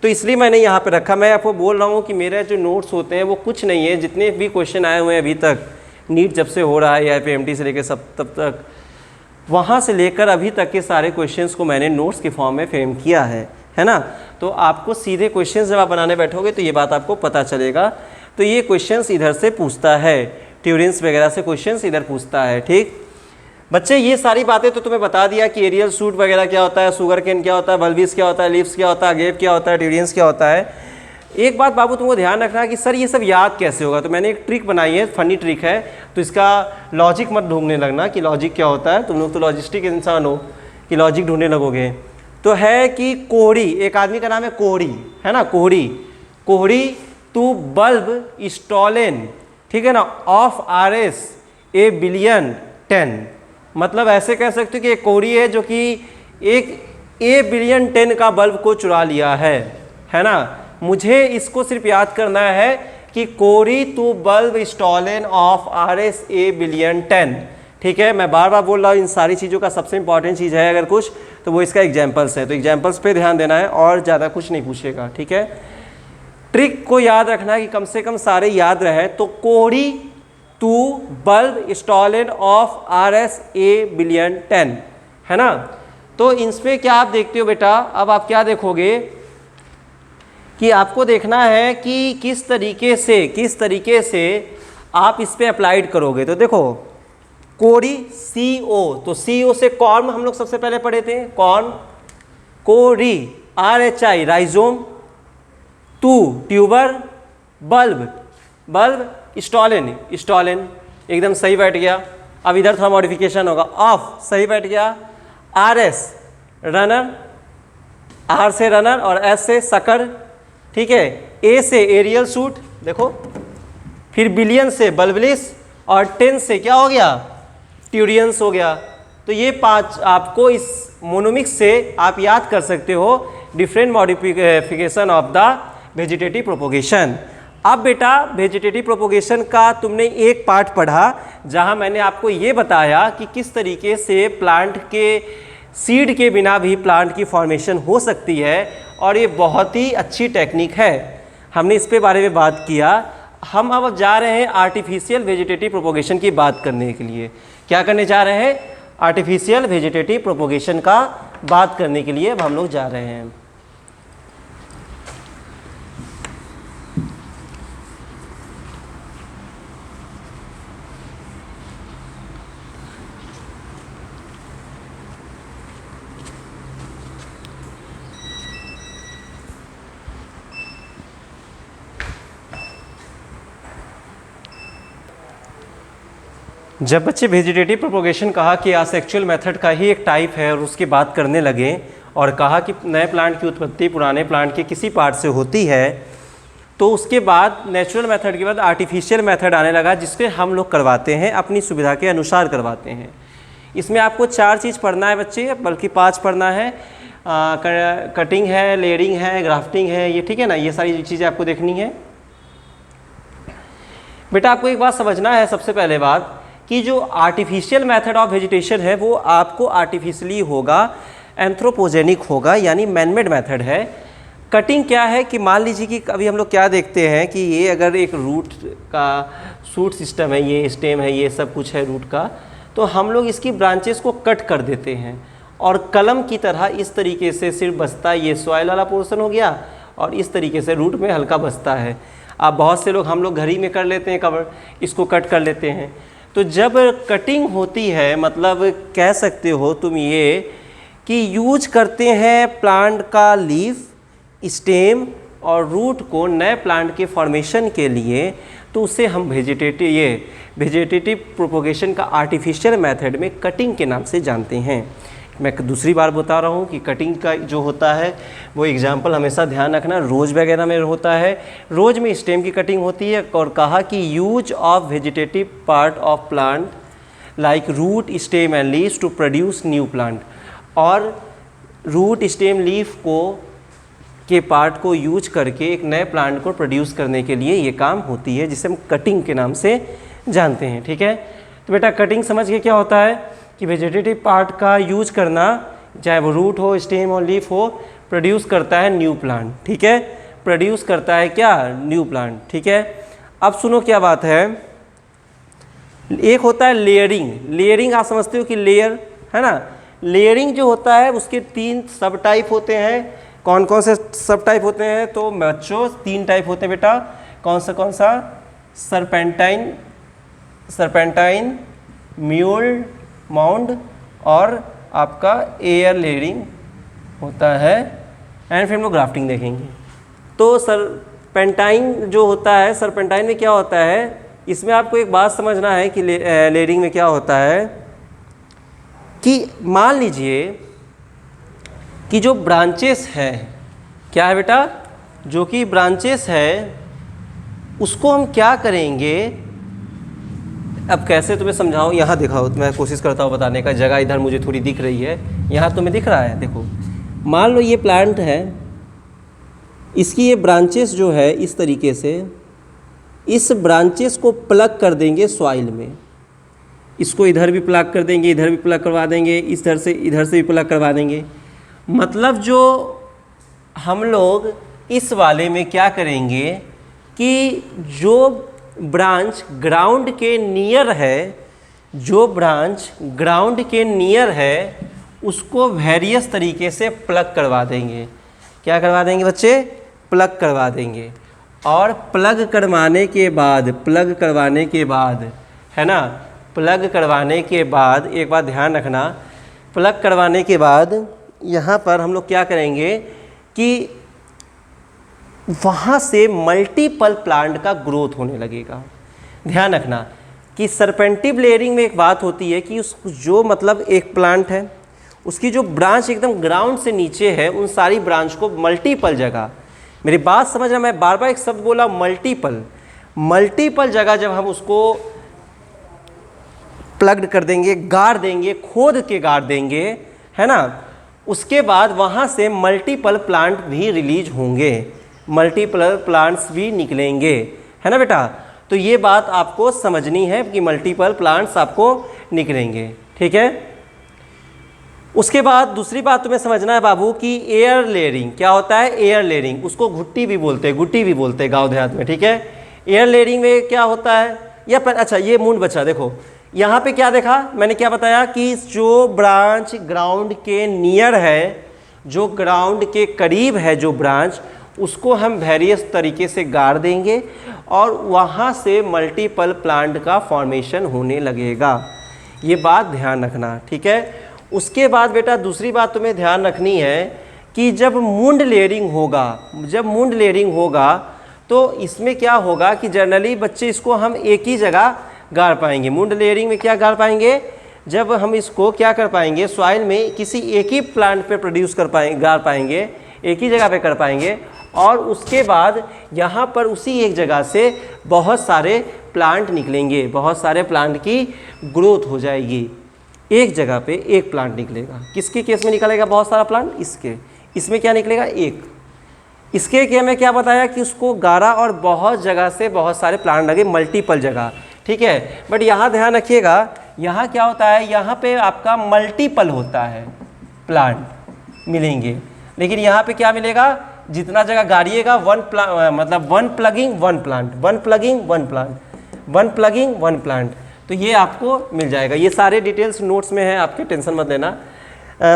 तो इसलिए मैंने यहाँ पे रखा। मैं आपको बोल रहा हूँ कि मेरे जो नोट्स होते हैं वो कुछ नहीं है, जितने भी क्वेश्चन आए हुए हैं अभी तक, नीट जब से हो रहा है या PMT से लेकर सब तब तक, वहाँ से लेकर अभी तक के सारे क्वेश्चंस को मैंने नोट्स के फॉर्म में फ्रेम किया है ना। तो आपको सीधे क्वेश्चंस जब आप बनाने बैठोगे तो ये बात आपको पता चलेगा। तो ये क्वेश्चंस इधर से पूछता है, ट्यूरियंस वगैरह से क्वेश्चंस इधर पूछता है, ठीक बच्चे। ये सारी बातें तो तुम्हें बता दिया कि एरियल सूट वगैरह क्या होता है, शुगर केन क्या होता है, बल्बिस क्या होता है, लीव्स क्या होता है, अगेब क्या होता है, ट्यूरियंस क्या होता है। एक बात बाबू तुमको ध्यान रखना कि सर ये सब याद कैसे होगा, तो मैंने एक ट्रिक बनाई है, फनी ट्रिक है, तो इसका लॉजिक मत ढूंढने लगना कि लॉजिक क्या होता है। तुम लोग तो लॉजिस्टिक इंसान हो कि लॉजिक ढूंढने लगोगे। तो है कि कोहड़ी, एक आदमी का नाम है कोहड़ी, है ना, कोहड़ी टू बल्ब स्टॉलन, ठीक है ना, ऑफ RS A billion 10। मतलब ऐसे कह सकते हो कि एक कोहड़ी है जो कि एक A billion 10 का बल्ब को चुरा लिया है ना। मुझे इसको सिर्फ याद करना है कि कोहड़ी टू bulb stolon of RS A billion 10, ठीक है। मैं बार बार बोल रहा हूँ, इन सारी चीज़ों का सबसे इंपॉर्टेंट चीज़ है अगर कुछ तो वो इसका एग्जाम्पल्स है। तो एग्जाम्पल्स पे ध्यान देना है और ज़्यादा कुछ नहीं पूछेगा, ठीक है। ट्रिक को याद रखना है कि कम से कम सारे याद रहे। तो कोहड़ी टू bulb stolon of RS A billion 10, है ना। तो इसमें क्या आप देखते हो बेटा, अब आप क्या देखोगे कि आपको देखना है कि किस तरीके से आप इस पर अप्लाइड करोगे। तो देखो कोहड़ी CO, तो CO से कॉर्म हम लोग सबसे पहले पढ़े थे, कॉर्म। कोहड़ी RHI राइजोम, टू ट्यूबर, बल्ब स्टॉलन एकदम सही बैठ गया। अब इधर थोड़ा मॉडिफिकेशन होगा, ऑफ सही बैठ गया, RS रनर, R से रनर और S से सकर, ठीक है। A से एरियल सूट देखो, फिर बिलियन से बल्बिलिस, और 10 से क्या हो गया, ट्यूरियंस हो गया। तो ये 5 आपको इस मोनोमिक्स से आप याद कर सकते हो, different modification of the vegetative propagation. अब बेटा वेजिटेटिव प्रोपोगेशन का तुमने एक पार्ट पढ़ा जहां मैंने आपको ये बताया कि किस तरीके से प्लांट के सीड के बिना भी प्लांट की फॉर्मेशन हो सकती है, और ये बहुत ही अच्छी टेक्निक है। हमने इस पे बारे में बात किया। हम अब जा रहे हैं आर्टिफिशियल वेजिटेटिव प्रोपोगेशन की बात करने के लिए। क्या करने जा रहे हैं? आर्टिफिशियल वेजिटेटिव प्रोपोगेशन का बात करने के लिए अब हम लोग जा रहे हैं। जब बच्चे वेजिटेटिव प्रोपोगेशन कहा कि आसेक्चुअल मेथड का ही एक टाइप है और उसकी बात करने लगे और कहा कि नए प्लांट की उत्पत्ति पुराने प्लांट के किसी पार्ट से होती है, तो उसके बाद नेचुरल मेथड के बाद आर्टिफिशियल मेथड आने लगा, जिसके हम लोग करवाते हैं अपनी सुविधा के अनुसार करवाते हैं। इसमें आपको 4 चीज़ पढ़ना है बच्चे, बल्कि 5 पढ़ना है। कटिंग है, लेयरिंग है, ग्राफ्टिंग है, ये ठीक है ना, ये सारी चीज़ें आपको देखनी है। बेटा आपको एक बात समझना है, सबसे पहले बात कि जो आर्टिफिशियल मेथड ऑफ वेजिटेशन है वो आपको आर्टिफिशियली होगा, एंथ्रोपोजेनिक होगा, यानी मैनमेड मेथड है। कटिंग क्या है कि मान लीजिए कि अभी हम लोग क्या देखते हैं कि ये अगर एक रूट का शूट सिस्टम है, ये स्टेम है, ये सब कुछ है रूट का, तो हम लोग इसकी ब्रांचेस को कट कर देते हैं और कलम की तरह इस तरीके से सिर्फ बचता है, ये सॉइल वाला पोर्शन हो गया और इस तरीके से रूट में हल्का बचता है। अब बहुत से लोग हम लोग घर ही में कर लेते हैं कवर, इसको कट कर लेते हैं। तो जब कटिंग होती है, मतलब कह सकते हो तुम ये कि यूज करते हैं प्लांट का लीफ, स्टेम और रूट को नए प्लांट के फॉर्मेशन के लिए, तो उसे हम वेजिटेटिव प्रोपोगेशन का आर्टिफिशियल मेथड में कटिंग के नाम से जानते हैं। मैं दूसरी बार बता रहा हूँ कि कटिंग का जो होता है वो एग्जाम्पल हमेशा ध्यान रखना, रोज़ वगैरह में होता है। रोज़ में स्टेम की कटिंग होती है और कहा कि use of vegetative part of plant like root, stem and leaves to produce new plant, और रूट, स्टेम, लीफ को के पार्ट को यूज करके एक नए प्लांट को प्रोड्यूस करने के लिए ये काम होती है, जिसे हम कटिंग के नाम से जानते हैं। ठीक है, तो बेटा कटिंग समझ के क्या होता है कि वेजिटेटिव पार्ट का यूज करना, चाहे वो रूट हो, स्टेम हो, लीफ हो, प्रोड्यूस करता है न्यू प्लांट। ठीक है, प्रोड्यूस करता है क्या? New plant. ठीक है, अब सुनो क्या बात है। एक होता है लेयरिंग। लेयरिंग आप समझते हो कि लेयर है ना। लेयरिंग जो होता है उसके 3 सब टाइप होते हैं। कौन कौन से सब टाइप होते हैं? तो बच्चों 3 टाइप होते हैं बेटा। कौन सा? सरपेंटाइन, म्यूल माउंड और आपका एयर लेयरिंग होता है। एंड फिर हम लोग ग्राफ्टिंग देखेंगे। तो सरपेंटाइन जो होता है, सरपेंटाइन में क्या होता है, इसमें आपको एक बात समझना है कि लेयरिंग में क्या होता है कि मान लीजिए कि जो ब्रांचेस है, क्या है बेटा, जो कि ब्रांचेस है उसको हम क्या करेंगे। अब कैसे तुम्हें समझाऊं, यहाँ दिखाओ, मैं कोशिश करता हूँ बताने का। जगह इधर मुझे थोड़ी दिख रही है, यहाँ तुम्हें दिख रहा है। देखो मान लो ये प्लांट है, इसकी ये ब्रांचेस जो है इस तरीके से, इस ब्रांचेस को प्लग कर देंगे सॉइल में। इसको इधर भी प्लग कर देंगे, इधर भी प्लग करवा देंगे, इधर से भी प्लग करवा देंगे। मतलब जो हम लोग इस वाले में क्या करेंगे कि जो ब्रांच ग्राउंड के नियर है, जो ब्रांच ग्राउंड के नियर है उसको वेरियस तरीके से प्लग करवा देंगे। क्या करवा देंगे बच्चे? प्लग करवा देंगे। और प्लग करवाने के बाद है ना, प्लग करवाने के बाद एक बात ध्यान रखना, प्लग करवाने के बाद यहाँ पर हम लोग क्या करेंगे कि वहाँ से मल्टीपल प्लांट का ग्रोथ होने लगेगा। ध्यान रखना कि सरपेंटिव लेयरिंग में एक बात होती है कि उस जो मतलब एक प्लांट है उसकी जो ब्रांच एकदम ग्राउंड से नीचे है, उन सारी ब्रांच को मल्टीपल जगह, मेरी बात समझना, मैं बार बार एक शब्द बोला मल्टीपल जगह जब हम उसको प्लग्ड कर देंगे, गाड़ देंगे, खोद के गाड़ देंगे, है ना, उसके बाद वहाँ से मल्टीपल प्लांट भी रिलीज होंगे। मल्टीपल प्लांट्स भी निकलेंगे, है ना बेटा। तो ये बात आपको समझनी है कि मल्टीपल प्लांट्स आपको निकलेंगे, ठीक है। उसके बाद दूसरी बात तुम्हें समझना है बाबू कि एयर लेयरिंग क्या होता है। एयर लेयरिंग, उसको घुट्टी भी बोलते हैं, गुट्टी भी बोलते हैं गांव देहात में, ठीक है। एयर लेयरिंग में क्या होता है या अच्छा ये मूंड बचा, देखो यहाँ पे क्या देखा मैंने, क्या बताया कि जो ब्रांच ग्राउंड के नियर है, जो ग्राउंड के करीब है जो ब्रांच, उसको हम वेरियस तरीके से गाड़ देंगे और वहाँ से मल्टीपल प्लांट का फॉर्मेशन होने लगेगा। ये बात ध्यान रखना, ठीक है। उसके बाद बेटा दूसरी बात तुम्हें ध्यान रखनी है कि जब मूंड लेयरिंग होगा, तो इसमें क्या होगा कि जनरली बच्चे इसको हम एक ही जगह गाड़ पाएंगे। मूंड लेयरिंग में क्या गाड़ पाएंगे, जब हम इसको क्या कर पाएंगे, सॉइल में किसी एक ही प्लांट पे प्रोड्यूस कर पाएंगे, गाड़ पाएंगे, एक ही जगह पे कर पाएंगे और उसके बाद यहाँ पर उसी एक जगह से बहुत सारे प्लांट निकलेंगे, बहुत सारे प्लांट की ग्रोथ हो जाएगी। एक जगह पे एक प्लांट निकलेगा। किसके केस में निकलेगा बहुत सारा प्लांट, इसमें क्या निकलेगा, एक। इसके केस में क्या बताया कि उसको गाड़ा और बहुत जगह से बहुत सारे प्लांट लगे, मल्टीपल जगह, ठीक है। बट यहाँ ध्यान रखिएगा, यहाँ क्या होता है, यहाँ पे आपका मल्टीपल होता है, प्लांट मिलेंगे, लेकिन यहाँ पे क्या मिलेगा, जितना जगह गाड़िएगा मतलब one plugging one plant, one plugging one plant, one plugging one plant, तो ये आपको मिल जाएगा। ये सारे डिटेल्स नोट्स में है आपके, टेंशन मत लेना।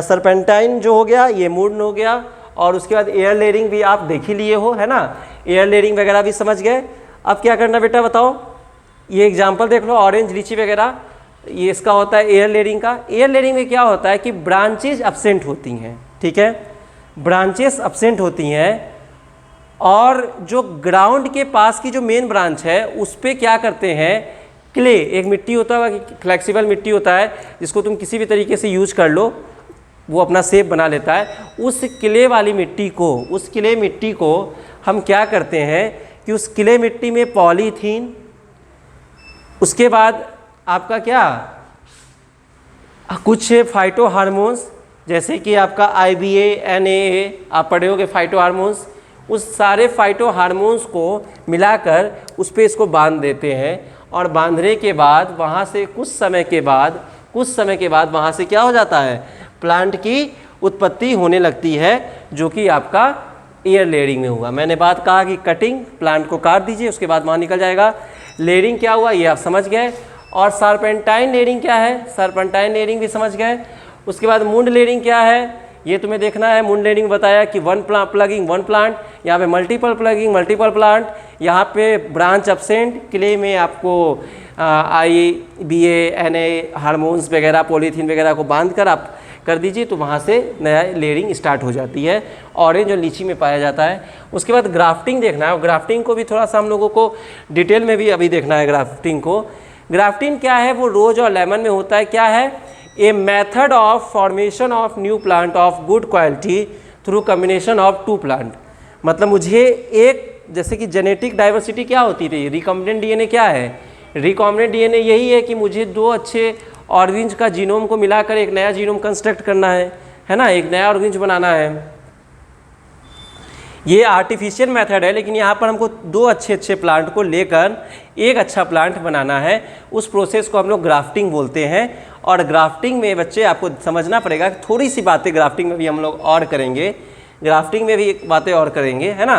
सरपेंटाइन जो हो गया, ये मूड हो गया, और उसके बाद एयर लेयरिंग भी आप देख ही लिए हो, है ना, एयर लेयरिंग वगैरह भी समझ गए। अब क्या करना बेटा बताओ, ये एग्जांपल देख लो, ऑरेंज लीची वगैरह, ये इसका होता है एयर लेयरिंग का। एयर लेयरिंग में क्या होता है कि ब्रांचेज एब्सेंट होती हैं, ठीक है, ब्रांचेस एब्सेंट होती हैं, और जो ग्राउंड के पास की जो मेन ब्रांच है उस पर क्या करते हैं, क्ले, एक मिट्टी होता है, फ्लेक्सिबल मिट्टी होता है जिसको तुम किसी भी तरीके से यूज कर लो, वो अपना शेप बना लेता है। उस क्ले वाली मिट्टी को, उस क्ले मिट्टी को हम क्या करते हैं कि उस क्ले मिट्टी में पॉलीथीन, उसके बाद आपका क्या, कुछ फाइटो हार्मोन्स, जैसे कि आपका IBA NAA आप पढ़े होगे फाइटो हार्मोन्स, उस सारे फाइटो हार्मोन्स को मिलाकर उस पर इसको बांध देते हैं, और बांधने के बाद वहाँ से कुछ समय के बाद वहाँ से क्या हो जाता है, प्लांट की उत्पत्ति होने लगती है, जो कि आपका एयर लेयरिंग में हुआ। मैंने बात कहा कि कटिंग, प्लांट को काट दीजिए, उसके बाद वहाँ निकल जाएगा। लेयरिंग क्या हुआ ये आप समझ गए। और सरपेंटाइन लेयरिंग क्या है, सरपेंटाइन लेयरिंग भी समझ गए। उसके बाद मूंड लेयरिंग क्या है, ये तुम्हें देखना है। मूंड लेयरिंग बताया कि वन प्लगिंग वन प्लांट, यहाँ पे मल्टीपल प्लगिंग मल्टीपल प्लांट, यहाँ पे ब्रांच एब्सेंट, क्ले में आपको IBA NA हार्मोन्स वगैरह, पॉलीथीन वगैरह को बांध कर आप कर दीजिए, तो वहाँ से नया लेयरिंग स्टार्ट हो जाती है। ऑरेंज और लीची में पाया जाता है। उसके बाद ग्राफ्टिंग देखना है, और ग्राफ्टिंग को भी थोड़ा सा हम लोगों को डिटेल में भी अभी देखना है। ग्राफ्टिंग को, ग्राफ्टिंग क्या है, वो रोज और लेमन में होता है। क्या है, a method of formation of new plant of good quality through combination of two plant. मतलब मुझे एक, जैसे कि जेनेटिक डाइवर्सिटी क्या होती थी, रिकॉम्बिनेंट DNA क्या है, रिकॉम्बिनेंट DNA यही है कि मुझे दो अच्छे ऑर्गेनिज का जीनोम को मिलाकर एक नया जीनोम कंस्ट्रक्ट करना है ना, एक नया ऑर्गेनिज बनाना है। ये आर्टिफिशियल मेथड है, लेकिन यहाँ पर हमको दो अच्छे प्लांट को लेकर एक अच्छा प्लांट बनाना है। उस प्रोसेस को हम लोग ग्राफ्टिंग बोलते हैं। और ग्राफ्टिंग में बच्चे आपको समझना पड़ेगा, थोड़ी सी बातें ग्राफ्टिंग में भी हम लोग और करेंगे, ग्राफ्टिंग में भी बातें और करेंगे, है ना।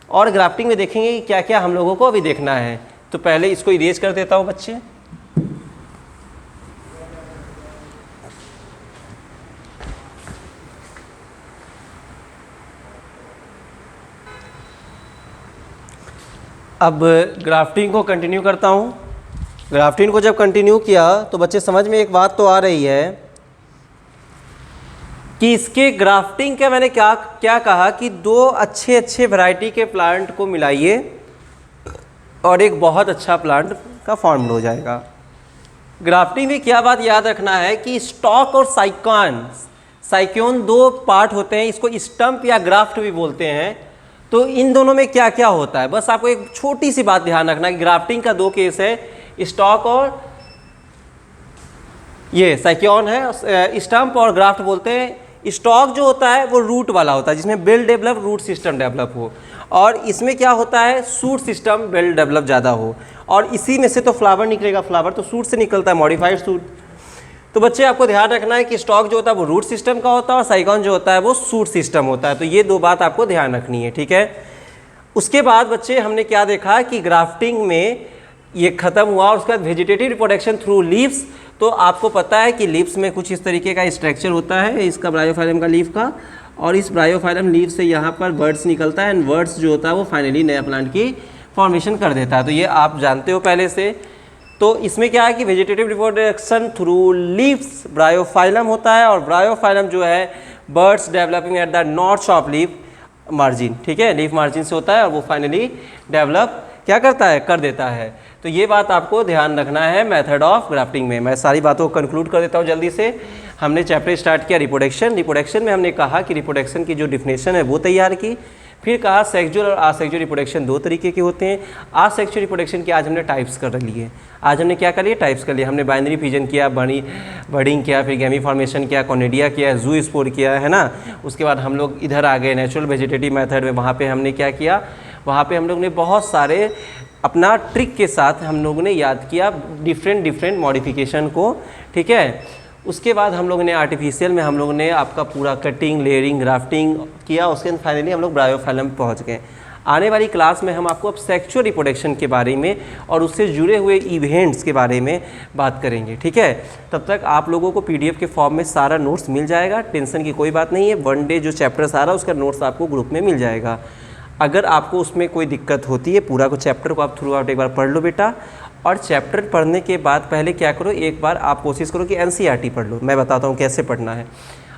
और ग्राफ्टिंग में देखेंगे कि क्या क्या हम लोगों को अभी देखना है। तो पहले इसको इरेज कर देता हूँ बच्चे। अब ग्राफ्टिंग को कंटिन्यू करता हूँ। ग्राफ्टिंग को जब कंटिन्यू किया तो बच्चे समझ में एक बात तो आ रही है कि इसके ग्राफ्टिंग के मैंने क्या कहा कि दो अच्छे वैरायटी के प्लांट को मिलाइए और एक बहुत अच्छा प्लांट का फॉर्म हो जाएगा। ग्राफ्टिंग में क्या बात याद रखना है कि स्टॉक और साइक्योन दो पार्ट होते हैं। इसको स्टंप या ग्राफ्ट भी बोलते हैं। तो इन दोनों में क्या क्या होता है, बस आपको एक छोटी सी बात ध्यान रखना कि ग्राफ्टिंग का दो केस है, स्टॉक और ये साइक्योन है। स्टंप और ग्राफ्ट बोलते हैं। स्टॉक जो होता है वो रूट वाला होता है, जिसमें बेल डेवलप, रूट सिस्टम डेवलप हो, और इसमें क्या होता है, सूट सिस्टम वेल डेवलप ज़्यादा हो, और इसी में से तो फ्लावर निकलेगा, फ्लावर तो सूट से निकलता है, मॉडिफाइड सूट। तो बच्चे आपको ध्यान रखना है कि स्टॉक जो होता है वो रूट सिस्टम का होता है और साइगॉन जो होता है वो सूट सिस्टम होता है। तो ये दो बात आपको ध्यान रखनी है, ठीक है। उसके बाद बच्चे हमने क्या देखा कि ग्राफ्टिंग में ये खत्म हुआ, और उसके बाद वेजिटेटिव रिप्रोडक्शन थ्रू लीव्स। तो आपको पता है कि लीव्स में कुछ इस तरीके का स्ट्रक्चर होता है इसका, ब्रायोफाइलम का लीफ का, और इस ब्रायोफाइलम लीफ से यहाँ पर बर्ड्स निकलता है, एंड बर्ड्स जो होता है वो फाइनली नया प्लांट की फॉर्मेशन कर देता है। तो ये आप जानते हो पहले से। तो इसमें क्या है कि vegetative reproduction through leaves bryophyllum होता है, और ब्रायोफाइलम जो है buds developing at the knots of leaf margin, ठीक है, लीफ मार्जिन से होता है, और वो फाइनली डेवलप क्या करता है, कर देता है। तो ये बात आपको ध्यान रखना है मेथड ऑफ ग्राफ्टिंग में। मैं सारी बातों को कंक्लूड कर देता हूँ जल्दी से। हमने चैप्टर स्टार्ट किया रिप्रोडक्शन में हमने कहा कि रिप्रोडक्शन की जो डिफिनेशन है वो तैयार की, फिर कहा सेक्सुअल और आसेक्सुअल रिप्रोडक्शन दो तरीके के होते हैं। आसेक्सुअल रिप्रोडक्शन के आज हमने टाइप्स कर लिए, आज हमने क्या कर लिया, टाइप्स कर लिया। हमने बाइनरी फिजन किया, बर्डिंग किया, फिर गैमी फॉर्मेशन किया, कॉनिडिया किया, जू स्पोर किया, है ना। उसके बाद हम लोग इधर आ गए नेचुरल वेजिटेटिव मेथड में। वहाँ पे हमने क्या किया, वहाँ पे हम लोग ने बहुत सारे अपना ट्रिक के साथ हम लोगों ने याद किया डिफरेंट मॉडिफिकेशन को, ठीक है। उसके बाद हम लोगों ने आर्टिफिशियल में हम लोगों ने आपका पूरा कटिंग, लेयरिंग, ग्राफ्टिंग किया। उसके बाद फाइनली हम लोग ब्रायोफाइलम पहुंच गए। आने वाली क्लास में हम आपको अब सेक्सुअल रिप्रोडक्शन के बारे में और उससे जुड़े हुए इवेंट्स के बारे में बात करेंगे, ठीक है। तब तक आप लोगों को पीडीएफ के फॉर्म में सारा नोट्स मिल जाएगा, टेंशन की कोई बात नहीं है। वन डे जो चैप्टर्स आ रहा है उसका नोट्स आपको ग्रुप में मिल जाएगा। अगर आपको उसमें कोई दिक्कत होती है, पूरा को चैप्टर को आप थ्रू आउट एक बार पढ़ लो बेटा, और चैप्टर पढ़ने के बाद पहले क्या करो, एक बार आप कोशिश करो कि एनसीईआरटी पढ़ लो। मैं बताता हूँ कैसे पढ़ना है।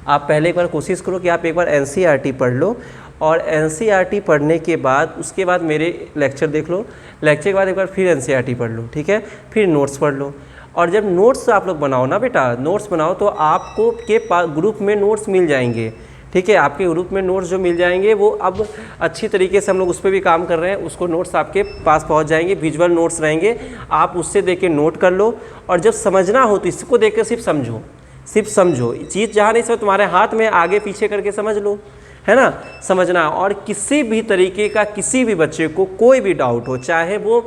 आप पहले एक बार कोशिश करो कि आप एक बार एनसीईआरटी पढ़ लो, और एनसीईआरटी पढ़ने के बाद उसके बाद मेरे लेक्चर देख लो, लेक्चर के बाद एक बार फिर एनसीईआरटी पढ़ लो, ठीक है। फिर नोट्स पढ़ लो, और जब नोट्स आप लोग बनाओ ना बेटा, नोट्स बनाओ तो आपको के पास ग्रुप में नोट्स मिल जाएंगे, ठीक है। आपके ग्रुप में नोट्स जो मिल जाएंगे वो अब अच्छी तरीके से हम लोग उस पर भी काम कर रहे हैं, उसको नोट्स आपके पास पहुंच जाएंगे, विजुअल नोट्स रहेंगे, आप उससे देख के नोट कर लो। और जब समझना हो तो इसको देख कर सिर्फ समझो, चीज़ जहाँ नहीं समझ तुम्हारे हाथ में आगे पीछे करके समझ लो, है ना, समझना। और किसी भी तरीके का किसी भी बच्चे को कोई भी डाउट हो, चाहे वो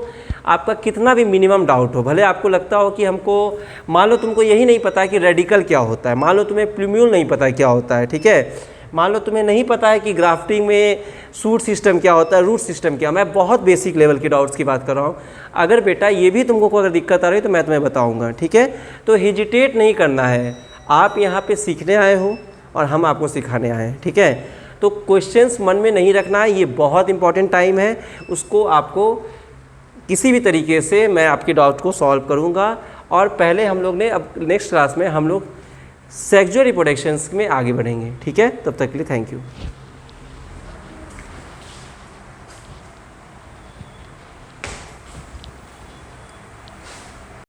आपका कितना भी मिनिमम डाउट हो, भले आपको लगता हो कि हमको, मान लो तुमको यही नहीं पता कि रेडिकल क्या होता है, मान लो तुम्हें प्लूम्यूल नहीं पता क्या होता है, ठीक है, मान लो तुम्हें नहीं पता है कि ग्राफ्टिंग में सूट सिस्टम क्या होता है, रूट सिस्टम क्या, मैं बहुत बेसिक लेवल के डाउट्स की बात कर रहा हूँ। अगर बेटा ये भी तुमको अगर दिक्कत आ रही है तो मैं तुम्हें बताऊँगा, ठीक है। तो हेजिटेट नहीं करना है, आप यहाँ पे सीखने आए हो और हम आपको सिखाने आए हैं, ठीक है। तो क्वेश्चंस मन में नहीं रखना है, ये बहुत इंपॉर्टेंट टाइम है, उसको आपको किसी भी तरीके से मैं आपके डाउट को सॉल्व करूँगा। और पहले हम लोग ने, अब नेक्स्ट क्लास में हम लोग सेक्सुअल रिप्रोडक्शंस में आगे बढ़ेंगे, ठीक है। तब तक के लिए थैंक यू।